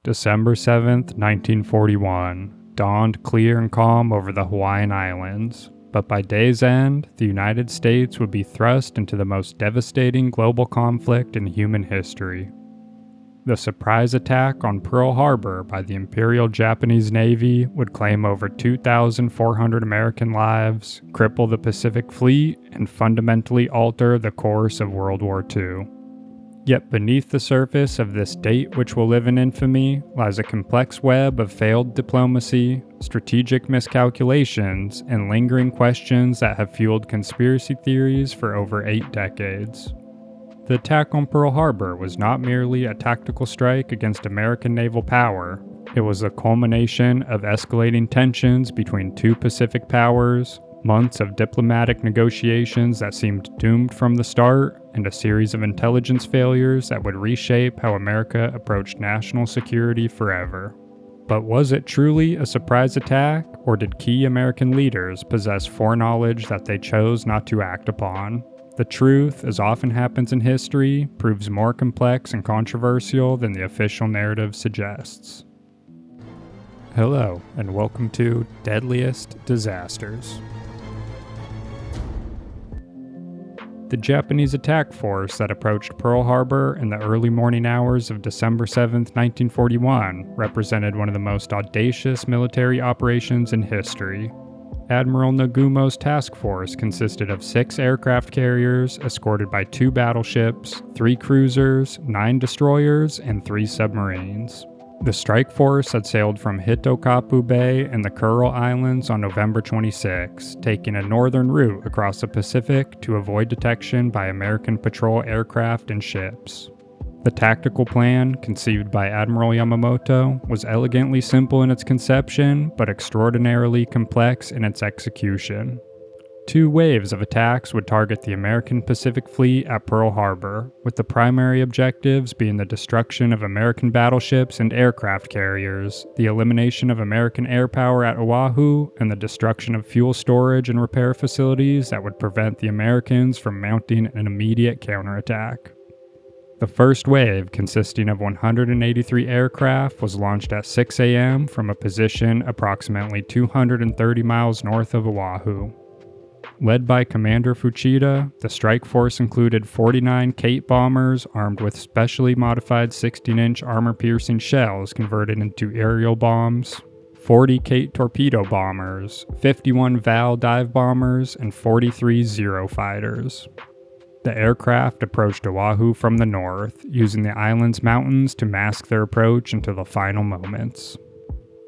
December 7th, 1941, dawned clear and calm over the Hawaiian Islands, but by day's end, the United States would be thrust into the most devastating global conflict in human history. The surprise attack on Pearl Harbor by the Imperial Japanese Navy would claim over 2,400 American lives, cripple the Pacific Fleet, and fundamentally alter the course of World War II. Yet beneath the surface of this date which will live in infamy lies a complex web of failed diplomacy, strategic miscalculations, and lingering questions that have fueled conspiracy theories for over 8 decades. The attack on Pearl Harbor was not merely a tactical strike against American naval power, it was a culmination of escalating tensions between two Pacific powers, months of diplomatic negotiations that seemed doomed from the start, and a series of intelligence failures that would reshape how America approached national security forever. But was it truly a surprise attack, or did key American leaders possess foreknowledge that they chose not to act upon? The truth, as often happens in history, proves more complex and controversial than the official narrative suggests. Hello, and welcome to Deadliest Disasters. The Japanese attack force that approached Pearl Harbor in the early morning hours of December 7, 1941, represented one of the most audacious military operations in history. Admiral Nagumo's task force consisted of 6 aircraft carriers, escorted by 2 battleships, 3 cruisers, 9 destroyers, and 3 submarines. The strike force had sailed from Hitokapu Bay and the Kuril Islands on November 26, taking a northern route across the Pacific to avoid detection by American patrol aircraft and ships. The tactical plan, conceived by Admiral Yamamoto, was elegantly simple in its conception, but extraordinarily complex in its execution. 2 waves of attacks would target the American Pacific Fleet at Pearl Harbor, with the primary objectives being the destruction of American battleships and aircraft carriers, the elimination of American air power at Oahu, and the destruction of fuel storage and repair facilities that would prevent the Americans from mounting an immediate counterattack. The first wave, consisting of 183 aircraft, was launched at 6 a.m. from a position approximately 230 miles north of Oahu. Led by Commander Fuchida, the strike force included 49 Kate bombers armed with specially modified 16-inch armor-piercing shells converted into aerial bombs, 40 Kate torpedo bombers, 51 Val dive bombers, and 43 Zero fighters. The aircraft approached Oahu from the north, using the island's mountains to mask their approach until the final moments.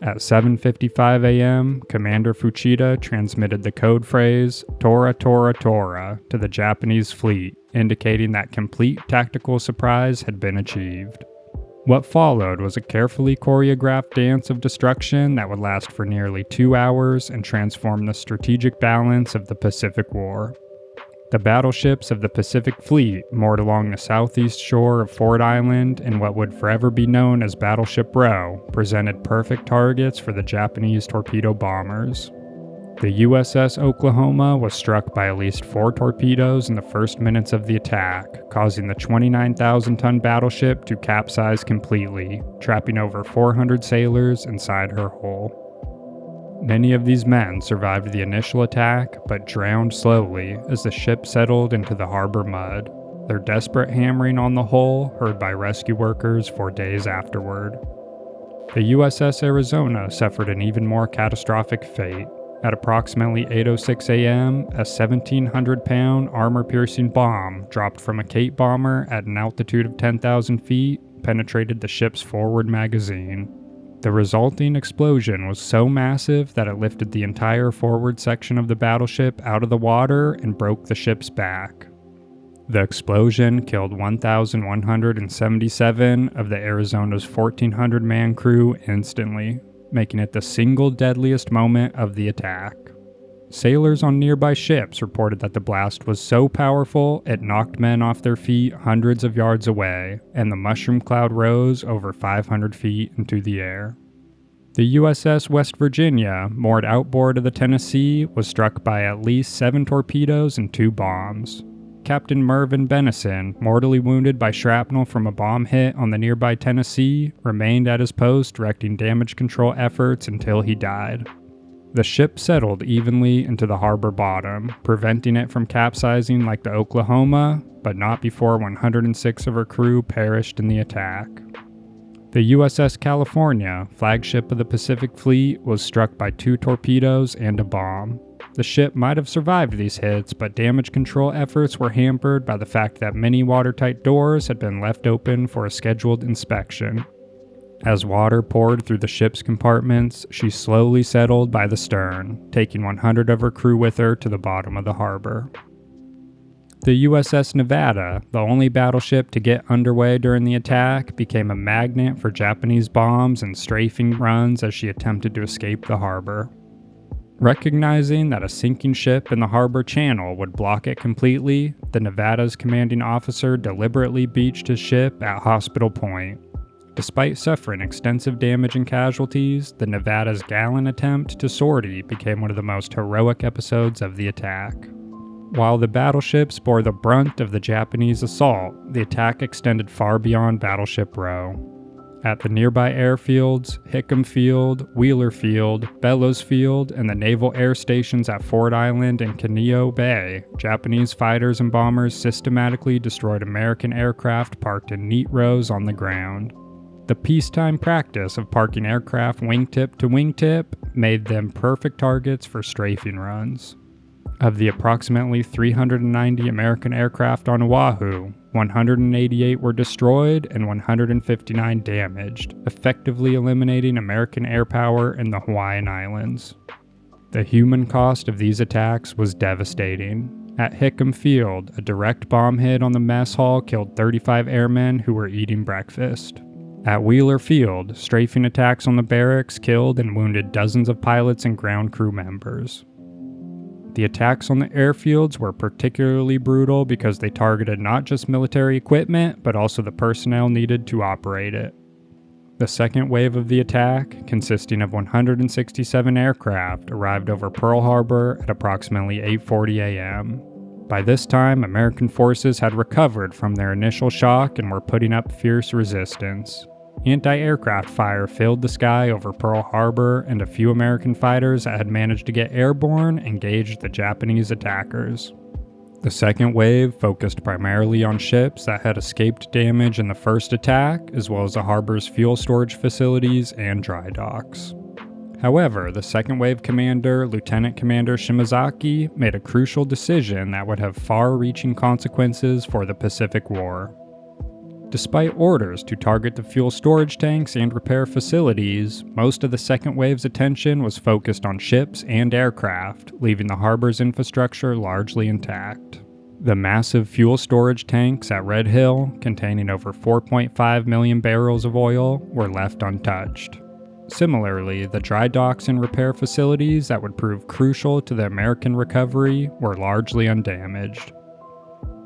At 7:55 a.m., Commander Fuchida transmitted the code phrase, "Tora Tora Tora," to the Japanese fleet, indicating that complete tactical surprise had been achieved. What followed was a carefully choreographed dance of destruction that would last for nearly 2 hours and transform the strategic balance of the Pacific War. The battleships of the Pacific Fleet, moored along the southeast shore of Ford Island in what would forever be known as Battleship Row, presented perfect targets for the Japanese torpedo bombers. The USS Oklahoma was struck by at least 4 torpedoes in the first minutes of the attack, causing the 29,000-ton battleship to capsize completely, trapping over 400 sailors inside her hull. Many of these men survived the initial attack, but drowned slowly as the ship settled into the harbor mud, their desperate hammering on the hull heard by rescue workers for days afterward. The USS Arizona suffered an even more catastrophic fate. At approximately 8:06 a.m., a 1,700-pound armor-piercing bomb dropped from a Kate bomber at an altitude of 10,000 feet penetrated the ship's forward magazine. The resulting explosion was so massive that it lifted the entire forward section of the battleship out of the water and broke the ship's back. The explosion killed 1,177 of the Arizona's 1,400-man crew instantly, making it the single deadliest moment of the attack. Sailors on nearby ships reported that the blast was so powerful it knocked men off their feet hundreds of yards away, and the mushroom cloud rose over 500 feet into the air. The USS West Virginia, moored outboard of the Tennessee, was struck by at least 7 torpedoes and 2 bombs. Captain Mervyn Bennison, mortally wounded by shrapnel from a bomb hit on the nearby Tennessee, remained at his post directing damage control efforts until he died. The ship settled evenly into the harbor bottom, preventing it from capsizing like the Oklahoma, but not before 106 of her crew perished in the attack. The USS California, flagship of the Pacific Fleet, was struck by 2 torpedoes and a bomb. The ship might have survived these hits, but damage control efforts were hampered by the fact that many watertight doors had been left open for a scheduled inspection. As water poured through the ship's compartments, she slowly settled by the stern, taking 100 of her crew with her to the bottom of the harbor. The USS Nevada, the only battleship to get underway during the attack, became a magnet for Japanese bombs and strafing runs as she attempted to escape the harbor. Recognizing that a sinking ship in the harbor channel would block it completely, the Nevada's commanding officer deliberately beached his ship at Hospital Point. Despite suffering extensive damage and casualties, the Nevada's gallant attempt to sortie became one of the most heroic episodes of the attack. While the battleships bore the brunt of the Japanese assault, the attack extended far beyond Battleship Row. At the nearby airfields, Hickam Field, Wheeler Field, Bellows Field, and the naval air stations at Ford Island and Kineo Bay, Japanese fighters and bombers systematically destroyed American aircraft parked in neat rows on the ground. The peacetime practice of parking aircraft wingtip to wingtip made them perfect targets for strafing runs. Of the approximately 390 American aircraft on Oahu, 188 were destroyed and 159 damaged, effectively eliminating American air power in the Hawaiian Islands. The human cost of these attacks was devastating. At Hickam Field, a direct bomb hit on the mess hall killed 35 airmen who were eating breakfast. At Wheeler Field, strafing attacks on the barracks killed and wounded dozens of pilots and ground crew members. The attacks on the airfields were particularly brutal because they targeted not just military equipment, but also the personnel needed to operate it. The second wave of the attack, consisting of 167 aircraft, arrived over Pearl Harbor at approximately 8:40 a.m. By this time, American forces had recovered from their initial shock and were putting up fierce resistance. Anti-aircraft fire filled the sky over Pearl Harbor, and a few American fighters that had managed to get airborne engaged the Japanese attackers. The second wave focused primarily on ships that had escaped damage in the first attack, as well as the harbor's fuel storage facilities and dry docks. However, the second wave commander, Lieutenant Commander Shimazaki, made a crucial decision that would have far-reaching consequences for the Pacific War. Despite orders to target the fuel storage tanks and repair facilities, most of the second wave's attention was focused on ships and aircraft, leaving the harbor's infrastructure largely intact. The massive fuel storage tanks at Red Hill, containing over 4.5 million barrels of oil, were left untouched. Similarly, the dry docks and repair facilities that would prove crucial to the American recovery were largely undamaged.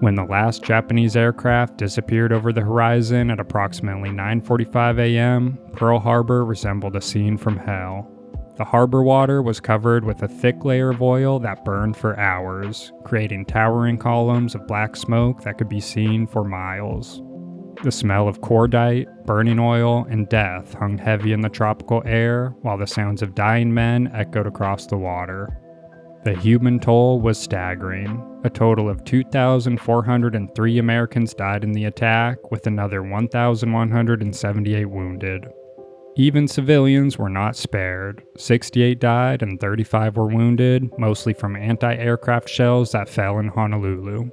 When the last Japanese aircraft disappeared over the horizon at approximately 9:45 a.m., Pearl Harbor resembled a scene from hell. The harbor water was covered with a thick layer of oil that burned for hours, creating towering columns of black smoke that could be seen for miles. The smell of cordite, burning oil, and death hung heavy in the tropical air, while the sounds of dying men echoed across the water. The human toll was staggering. A total of 2,403 Americans died in the attack, with another 1,178 wounded. Even civilians were not spared. 68 died and 35 were wounded, mostly from anti-aircraft shells that fell in Honolulu.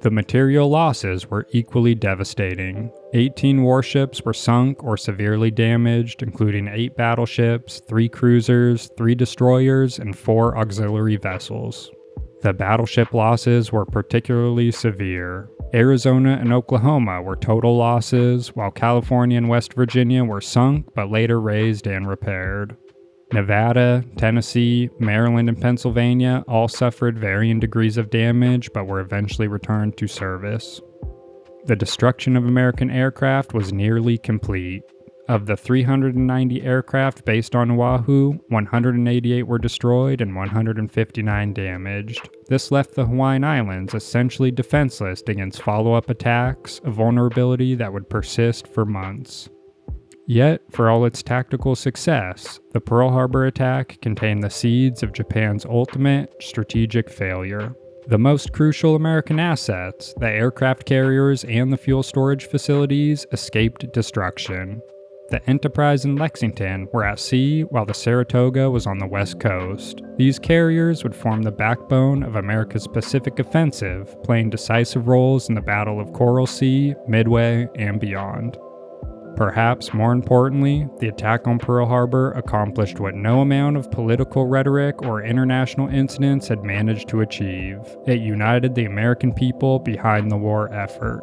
The material losses were equally devastating. 18 warships were sunk or severely damaged, including 8 battleships, 3 cruisers, 3 destroyers, and 4 auxiliary vessels. The battleship losses were particularly severe. Arizona and Oklahoma were total losses, while California and West Virginia were sunk but later raised and repaired. Nevada, Tennessee, Maryland, and Pennsylvania all suffered varying degrees of damage but were eventually returned to service. The destruction of American aircraft was nearly complete. Of the 390 aircraft based on Oahu, 188 were destroyed and 159 damaged. This left the Hawaiian Islands essentially defenseless against follow-up attacks, a vulnerability that would persist for months. Yet, for all its tactical success, the Pearl Harbor attack contained the seeds of Japan's ultimate strategic failure. The most crucial American assets, the aircraft carriers and the fuel storage facilities, escaped destruction. The Enterprise and Lexington were at sea while the Saratoga was on the west coast. These carriers would form the backbone of America's Pacific offensive, playing decisive roles in the Battle of Coral Sea, Midway, and beyond. Perhaps more importantly, the attack on Pearl Harbor accomplished what no amount of political rhetoric or international incidents had managed to achieve. It united the American people behind the war effort.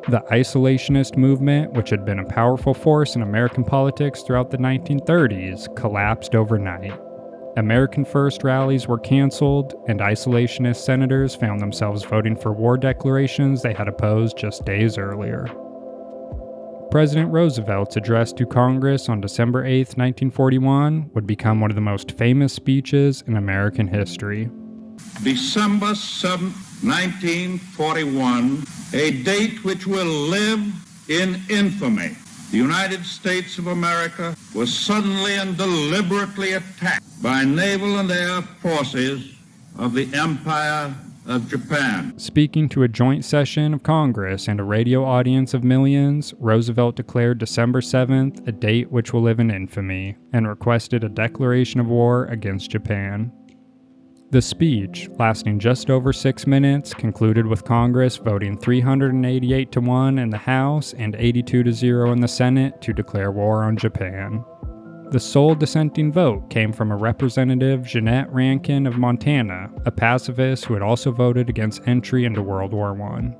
The isolationist movement, which had been a powerful force in American politics throughout the 1930s, collapsed overnight. American First rallies were canceled, and isolationist senators found themselves voting for war declarations they had opposed just days earlier. President Roosevelt's address to Congress on December 8, 1941, would become one of the most famous speeches in American history. December 7, 1941, a date which will live in infamy. The United States of America was suddenly and deliberately attacked by naval and air forces of the Empire of Japan. Speaking to a joint session of Congress and a radio audience of millions, Roosevelt declared December 7th a date which will live in infamy, and requested a declaration of war against Japan. The speech, lasting just over 6 minutes, concluded with Congress voting 388-1 in the House and 82-0 in the Senate to declare war on Japan. The sole dissenting vote came from a Representative Jeanette Rankin of Montana, a pacifist who had also voted against entry into World War I.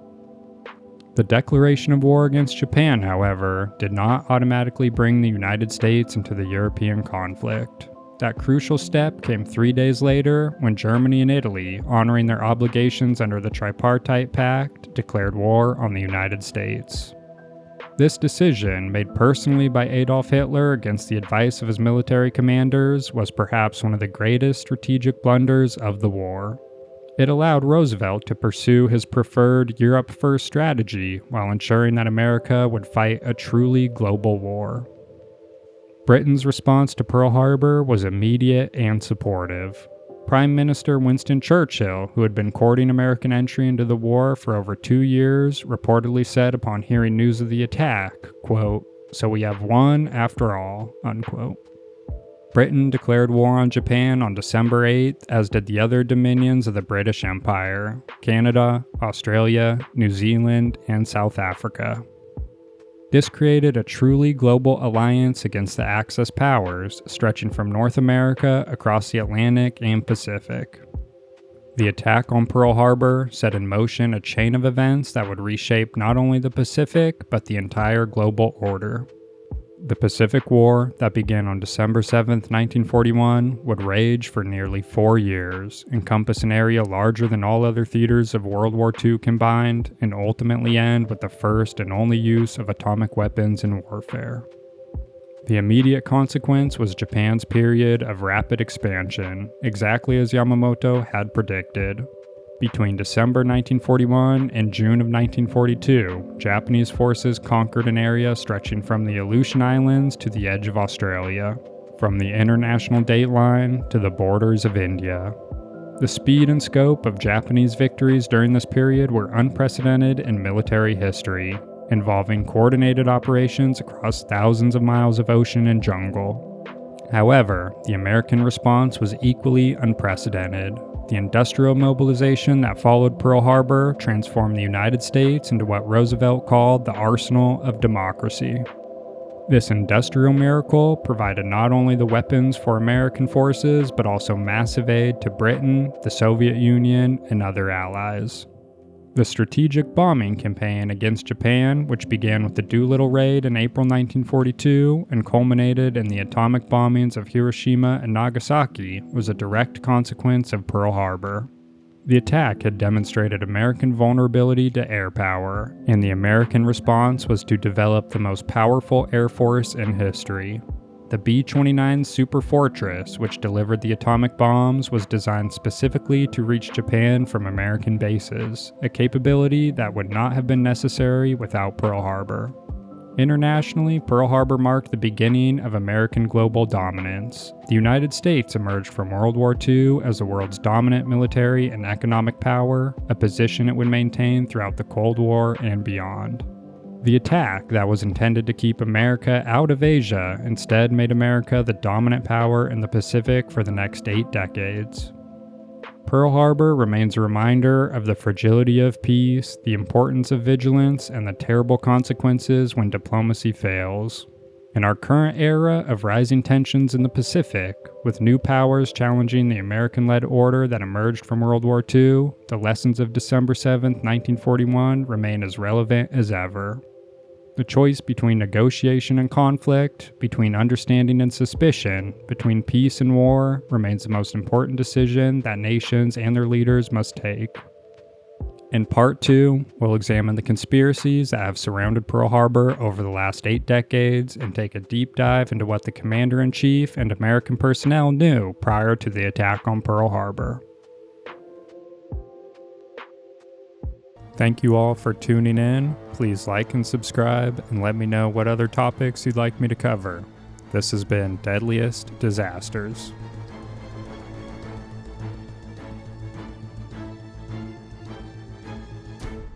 The declaration of war against Japan, however, did not automatically bring the United States into the European conflict. That crucial step came 3 days later when Germany and Italy, honoring their obligations under the Tripartite Pact, declared war on the United States. This decision, made personally by Adolf Hitler against the advice of his military commanders, was perhaps one of the greatest strategic blunders of the war. It allowed Roosevelt to pursue his preferred Europe First strategy while ensuring that America would fight a truly global war. Britain's response to Pearl Harbor was immediate and supportive. Prime Minister Winston Churchill, who had been courting American entry into the war for over 2 years, reportedly said upon hearing news of the attack, quote, "So we have won after all," unquote. Britain declared war on Japan on December 8th, as did the other dominions of the British Empire: Canada, Australia, New Zealand, and South Africa. This created a truly global alliance against the Axis powers, stretching from North America across the Atlantic and Pacific. The attack on Pearl Harbor set in motion a chain of events that would reshape not only the Pacific, but the entire global order. The Pacific War, that began on December 7, 1941, would rage for nearly 4 years, encompass an area larger than all other theaters of World War II combined, and ultimately end with the first and only use of atomic weapons in warfare. The immediate consequence was Japan's period of rapid expansion, exactly as Yamamoto had predicted. Between December 1941 and June of 1942, Japanese forces conquered an area stretching from the Aleutian Islands to the edge of Australia, from the international date line to the borders of India. The speed and scope of Japanese victories during this period were unprecedented in military history, involving coordinated operations across thousands of miles of ocean and jungle. However, the American response was equally unprecedented. The industrial mobilization that followed Pearl Harbor transformed the United States into what Roosevelt called the arsenal of democracy. This industrial miracle provided not only the weapons for American forces, but also massive aid to Britain, the Soviet Union, and other allies. The strategic bombing campaign against Japan, which began with the Doolittle raid in April 1942 and culminated in the atomic bombings of Hiroshima and Nagasaki, was a direct consequence of Pearl Harbor. The attack had demonstrated American vulnerability to air power, and the American response was to develop the most powerful air force in history. The B-29 Super Fortress, which delivered the atomic bombs, was designed specifically to reach Japan from American bases, a capability that would not have been necessary without Pearl Harbor. Internationally, Pearl Harbor marked the beginning of American global dominance. The United States emerged from World War II as the world's dominant military and economic power, a position it would maintain throughout the Cold War and beyond. The attack that was intended to keep America out of Asia instead made America the dominant power in the Pacific for the next 8 decades. Pearl Harbor remains a reminder of the fragility of peace, the importance of vigilance, and the terrible consequences when diplomacy fails. In our current era of rising tensions in the Pacific, with new powers challenging the American-led order that emerged from World War II, the lessons of December 7, 1941 remain as relevant as ever. The choice between negotiation and conflict, between understanding and suspicion, between peace and war, remains the most important decision that nations and their leaders must take. In Part 2, we'll examine the conspiracies that have surrounded Pearl Harbor over the last 8 decades and take a deep dive into what the Commander-in-Chief and American personnel knew prior to the attack on Pearl Harbor. Thank you all for tuning in. Please like and subscribe, and let me know what other topics you'd like me to cover. This has been Deadliest Disasters.